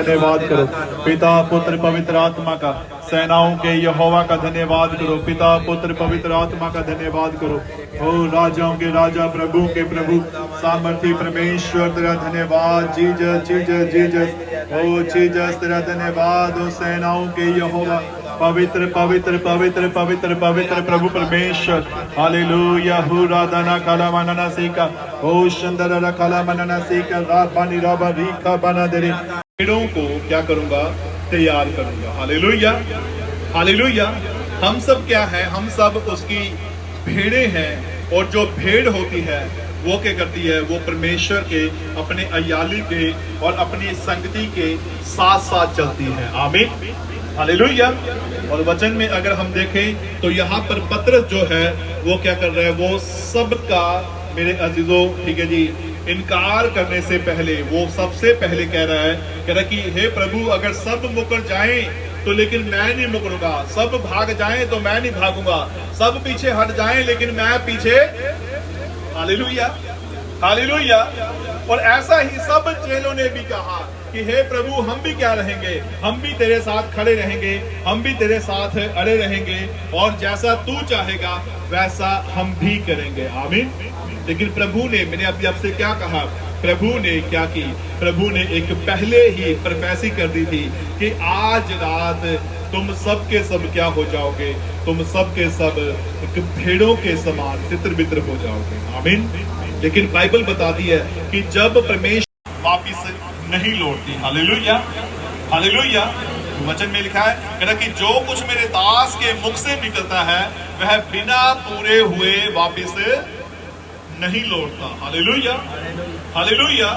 धन्यवाद करो पिता पुत्र पवित्र आत्मा का, सेनाओं के यहोवा का धन्यवाद करो पिता पुत्र पवित्र आत्मा का धन्यवाद करो। ओ राजाओं के राजा प्रभु के प्रभु सामर्थी परमेश्वर तेरा धन्यवाद। जीसस जीसस जीसस ओ जीसस तेरा धन्यवाद। ओ सेनाओं के यहोवा पवित्र पवित्र पवित्र पवित्र पवित्र प्रभु परमेश्वर। हालेलुया। हु राधाना काला मनना सीका ओ शंदरा काला मनना सीका राबानी राबा रीका बना दे। भेड़ों को क्या करूंगा? तैयार करूंगा। Hallelujah hallelujah. हम सब क्या है? हम सब उसकी भेड़ें हैं। और जो भेड़ होती है वो क्या करती है? वो परमेश्वर के अपने अयाली के और अपनी संगति के साथ साथ चलती है। आमीन हालेलुया। और वचन में अगर हम देखें तो यहाँ पर पतरस जो है वो क्या कर रहा है? वो सबका मेरे अजीजों, ठीक है जी, इनकार करने से पहले वो सबसे पहले कह रहा है कि हे प्रभु अगर सब मुकर जाएं तो लेकिन मैं नहीं मुकरूंगा, सब भाग जाएं तो मैं नहीं भागूंगा, सब पीछे हट जाएं लेकिन मैं पीछे। Hallelujah hallelujah. और ऐसा ही सब चेलों ने भी कहा कि हे प्रभु हम भी क्या रहेंगे, हम भी तेरे साथ खड़े रहेंगे, हम भी तेरे साथ अड़े रहेंगे और जैसा तू चाहेगा वैसा हम भी करेंगे। आमीन। लेकिन प्रभु ने, मैंने अभी आपसे क्या कहा, प्रभु ने क्या की? प्रभु ने एक पहले ही प्रोफेसी कर दी थी कि आज रात तुम सब के सब क्या हो जाओगे? तुम सब के सब एक भेड़ों के समान तितर बितर हो जाओगे। आमीन। लेकिन बाइबल बताती है कि जब परमेश्वर वापिस नहीं लौटती। Hallelujah hallelujah. वचन में लिखा है कि जो कुछ मेरे दास के मुख से निकलता है वह बिना पूरे हुए वापिस नहीं लौटता। Hallelujah hallelujah.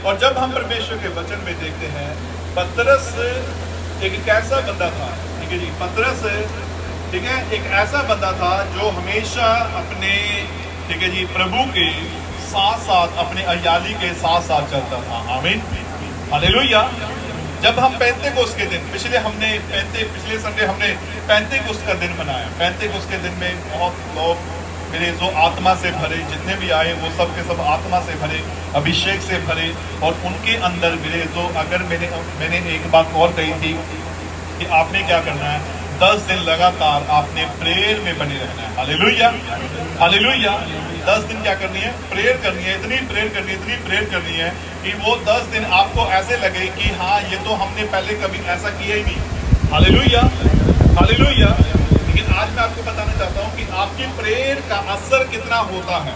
और जब हम परमेश्वर के वचन में देखते हैं, पतरस एक कैसा बंदा था? ठीक है जी, पतरस ठीक है एक ऐसा बंदा था जो हमेशा अपने, ठीक है जी, प्रभु के साथ साथ अपने अयाली के साथ साथ चलता था। आमीन हालेलुया। जब हम पेंतेकोस्त के दिन, पिछले संडे हमने पेंतेकोस्त का दिन मनाया। पेंतेकोस्त के दिन में बहुत लोग मेरे जो आत्मा से भरे, जितने भी आए वो सब के सब आत्मा से भरे, अभिषेक से भरे। और उनके अंदर मेरे जो, अगर मैंने एक बात और कही थी कि आपने क्या करना है, 10 दिन लगातार आपने प्रेयर में बने रहना है। Hallelujah hallelujah. 10 दिन क्या करनी है? प्रेयर करनी है। इतनी प्रेयर करनी है, इतनी प्रेयर करनी है कि वो 10 दिन आपको ऐसे लगे कि हाँ ये तो हमने पहले कभी ऐसा किया ही नहीं। Hallelujah hallelujah. लेकिन आज मैं आपको बताना चाहता हूं कि आपकी प्रेयर का असर कितना होता है।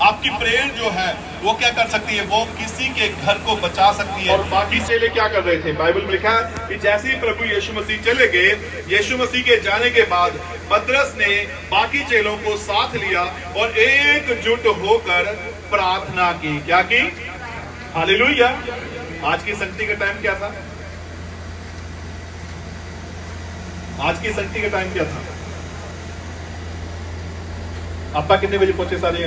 आपकी प्रेयर जो है वो क्या कर सकती है? वो किसी के घर को बचा सकती है। और बाकी चेले क्या कर रहे थे? बाइबल में लिखा है कि जैसे ही प्रभु यीशु मसीह चले गए, यीशु मसीह के जाने के बाद पतरस ने बाकी चेलों को साथ लिया और एकजुट होकर प्रार्थना की। क्या की? हालेलुया। आज की संगति का टाइम क्या था? आज की संगति का टाइम क्या था? आपा कितने बजे पहुंचे सारे?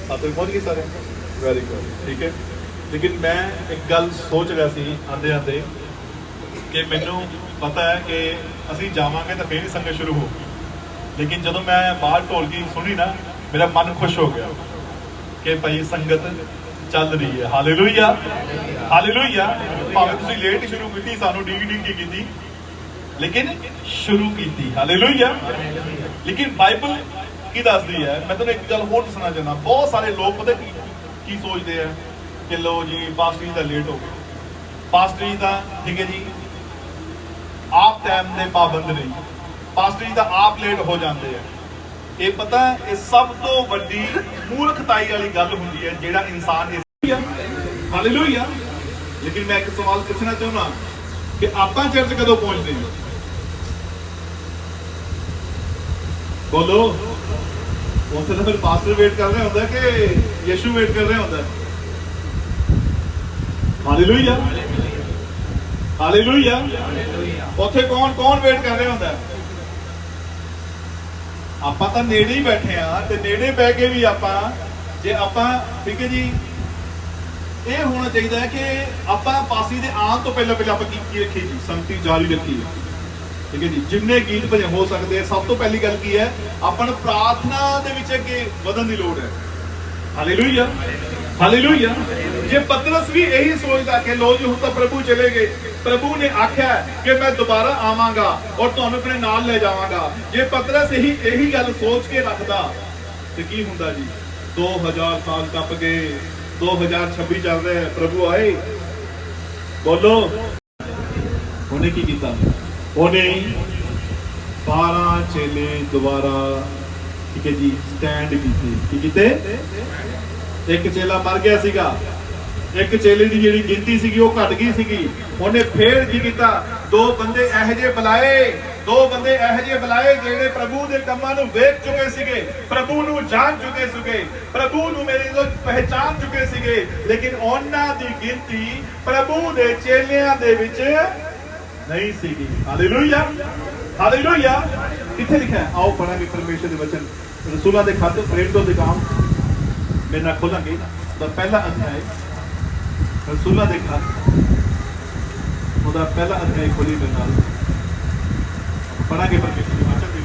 आप तो पहुंच गए सारे? वेरी गुड, ठीक है। लेकिन मैं एक गल सोच रहा सी आंदे आंदे कि मैनू पता है कि असी जावांगे तो फिर ही संगत शुरू हो। लेकिन जदों मैं बाहर ढोलकी सुनी ना, मेरा मन खुश हो गया कि भाई संगत चल रही है। Hallelujah hallelujah. भावें तुसीं लेट शुरू की, सानू डी की, लेकिन शुरू की। हालेलुया। लेकिन बाइबल की दसदी है, मैं तुहानू एक गल होर दसना चाहना। बहुत सारे लोग पता की सोचते हैं कि लो जी पास्टर जी तो लेट हो गए, पास्टर जी तो, ठीक है जी, आप टाइम के पाबंद नहीं, पास्टर जी तो आप लेट हो जाते हैं। ये पता है ये सब तो वड्डी मूर्खताई वाली गल हुंदी है जेड़ा इंसान। हालेलुया। लेकिन मैं एक सवाल पूछना चाहना कि आपां चर्च कदों पहुंचते हैं? बोलो। उसे तो फिर पास्टर वेट कर रहे होता है कि यीशु वेट कर रहे होता है? Hallelujah hallelujah. उसे कौन कौन वेट कर रहे होता है? आपां तां नेड़े ही बैठे हैं ते नेड़े बह के भी आपां जे आपां, ठीक है जी, ये होना चाहिए है कि आपां पासी दे आने तो पहले आपां की रखी जी, संगति जारी रखी है। ठीक है जी, जिन्ने गीत भजन हो सकते हैं, सब तो पहली गल की है अपन प्रार्थना दे विच अगे वधन दी लोड़ है। Hallelujah hallelujah. जे पतरस भी यही सोचता कि लो जी हुण तां प्रभु चले गए, प्रभु ने आख्या कि मैं दोबारा आवांगा और तुहानूं अपने नाल ले जावांगा, जे पतरस यही गल सोच के रखदा ते की हुंदा जी? 2000 साल टप गए, 2026 चल रहा है, प्रभु आए, बोलो उन्हें की कीता? उन्हें 12 चेले दोबारा, ठीक है जी, स्टैंड कीते। एक चेला मर गया सीगा, एक चेले की जिहड़ी गिनती सीगी वो घट गई सीगी, उन्हें फिर की कीता? 2 बंदे इहो जिहे बुलाए, 2 बंदे इहो जिहे बुलाए जिहड़े प्रभु दे कम्मां नूं वेख चुके सीगे, प्रभु नूं जान चुके सीगे, प्रभु नूं मेरे तो पहचान चुके सीगे, लेकिन उन्हां दी गिनती प्रभु दे चेलियां दे विच नहीं सीगी। Hallelujah, hallelujah. किथे लिखा है? आओ पढ़ांगे परमेश्वर दे वचन, रसूलां दे खत प्रेरितों दे काम, मेरे नाल खोलांगे दा पहला अध्याय, रसूलां दे खत ओदा पहला अध्याय खोली मेरे नाल, पढ़ांगे परमेश्वर दे वचन दे।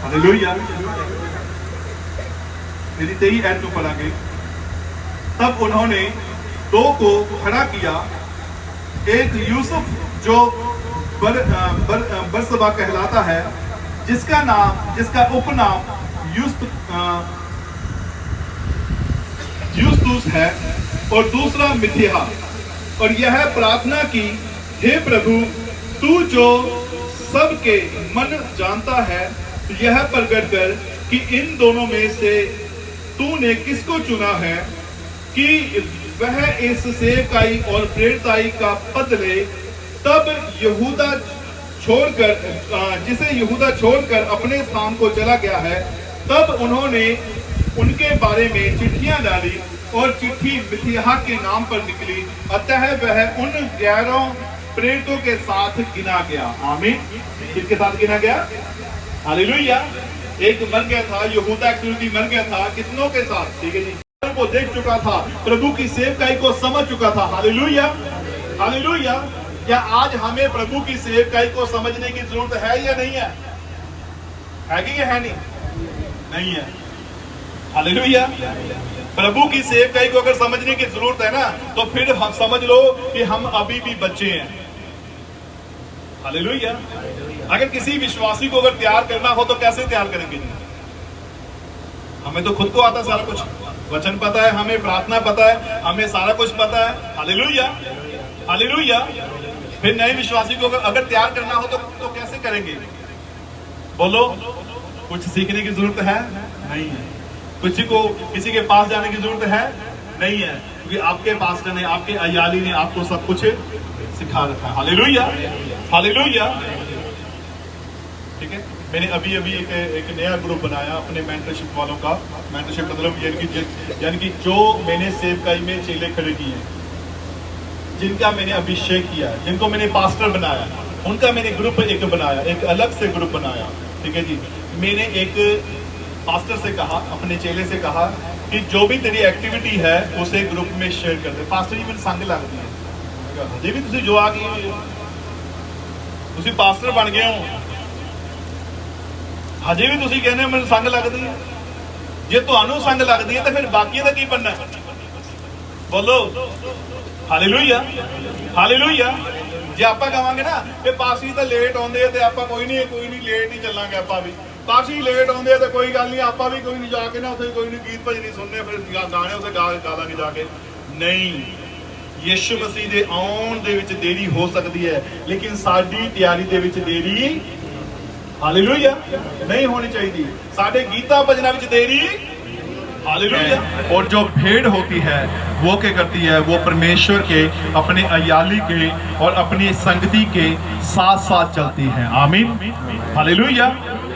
हालेलुया। मेरी 23 ऐड को पढ़ांगे। तब उन्होंने 2 को खड़ा किया, एक यूसुफ जो बरसबा कहलाता है, जिसका उपनाम यूस्तुस है, और दूसरा मिथिया, और यह प्रार्थना की, हे प्रभु तू जो सबके मन जानता है, यह प्रकट कर कि इन दोनों में से तूने किसको चुना है कि वह इस सेवकाई और प्रेरिताई का पद ले। तब यहूदा छोड़कर, जिसे यहूदा छोड़कर अपने स्थान को चला गया है, तब उन्होंने उनके बारे में चिट्ठियां डाली और चिट्ठी मिथिया के नाम पर निकली, अतः वह उन 11 प्रेरितों के साथ गिना गया। आमीन। किसके साथ गिना गया? हालेलुया। एक मर गया था, यहूदा एक्चुअली मर गया था, कितनों के साथ? ठीक है जी, को देख चुका था, प्रभु की सेवकाई को समझ चुका था। Hallelujah, hallelujah. क्या आज हमें प्रभु की सेवकाई को समझने की जरूरत है या नहीं है? है कि है नहीं? नहीं है। हालेलुया। प्रभु की सेवकाई को अगर समझने की जरूरत है ना, तो फिर हम समझ लो कि हम अभी भी बच्चे हैं। हालेलुया। अगर किसी विश्वासी को अगर तैयार करना हो तो कैसे तैयार करेंगे? हमें तो खुद को आता सारा कुछ, वचन पता है, हमें प्रार्थना पता है, हमें सारा कुछ पता है। Hallelujah, hallelujah. फिर नए विश्वासी को अगर तैयार करना हो तो कैसे करेंगे? बोलो, कुछ सीखने की जरूरत है? नहीं है। किसी के पास जाने की जरूरत है? नहीं है, क्योंकि आपके पास्टर ने, आपके अयाली ने आपको सब कुछ सिखा रखा है। Hallelujah, hallelujah. ठीक है। मैंने अभी एक नया ग्रुप बनाया अपने मेंटरशिप वालों का। मेंटरशिप मतलब यानी कि जो मैंने सेवकाई में चेले खड़े किए हैं, जिनका मैंने अभिषेक किया, जिनको मैंने पास्टर बनाया, उनका मैंने ग्रुप एक बनाया, एक अलग से ग्रुप बनाया। ठीक है जी। मैंने एक पास्टर से कहा, अपने चेले से कहा कि जो भी तेरी एक्टिविटी है उसे ग्रुप में शेयर कर दे। पास्टर जी मैंने संग लगती है जी, भी तुम जो आ गए तुम पास्टर बन गए हो, हजे भी तुम कहने मैं संग लगती है। जे तुहानू संग लगती है तो फिर बाकी का की बनना? बोलो, हालेलुया, हालेलुया। जे आप कहांगे ना कि पासी तो लेट आते हैं, आप कोई नहीं लेट ही चलांगे। आप भी पासी लेट आते हैं तो कोई गल नहीं, आप भी कोई नहीं जाके ना उसे कोई नहीं गीत भजन सुनने, फिर गाने उसे गा लांगे जाके। नहीं, यीशु मसीह दे आउण दे विच देरी हो सकती है, लेकिन साडी तैयारी दे विच देरी, हालेलुया, नहीं होनी चाहिए। साडे गीता भजना विच देरी, हालेलुया। और जो भेड़ होती है वो क्या करती है? वो परमेश्वर के, अपने अयाली के और अपनी संगति के साथ साथ चलती है। आमीन, हालेलुया।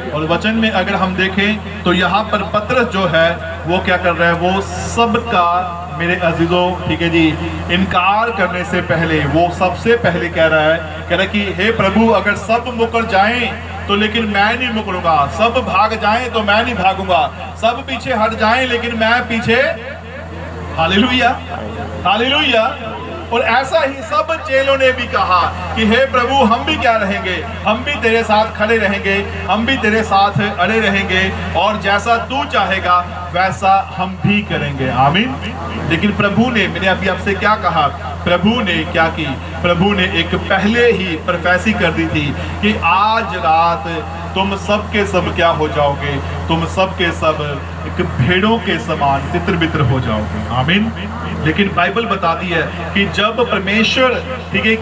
और वचन में अगर हम देखें तो यहाँ पर पतरस जो है वो क्या कर रहा है? वो सबका, मेरे अजीजों, ठीक है जी, इनकार करने से पहले वो सबसे पहले कह रहा है कि हे प्रभु, अगर सब मुकर जाएं तो लेकिन मैं नहीं मुकरूंगा, सब भाग जाएं तो मैं नहीं भागूंगा, सब पीछे हट जाएं लेकिन मैं पीछे, हालेलुया, हालेलुया। और ऐसा ही सब चेलों ने भी कहा कि हे प्रभु, हम भी क्या रहेंगे, हम भी तेरे साथ खड़े रहेंगे, हम भी तेरे साथ अड़े रहेंगे, और जैसा तू चाहेगा वैसा हम भी करेंगे। आमीन। लेकिन प्रभु ने, मैंने अभी आपसे क्या कहा, प्रभु ने क्या की, प्रभु ने एक पहले ही प्रोफेसी कर दी थी कि आज रात तुम सब के सब क्या हो जाओगे, तुम सब के सब एक भेड़ों के समान तितर बितर हो जाओगे। आमीन। लेकिन बाइबल बताती है कि जब परमेश्वर, ठीक है,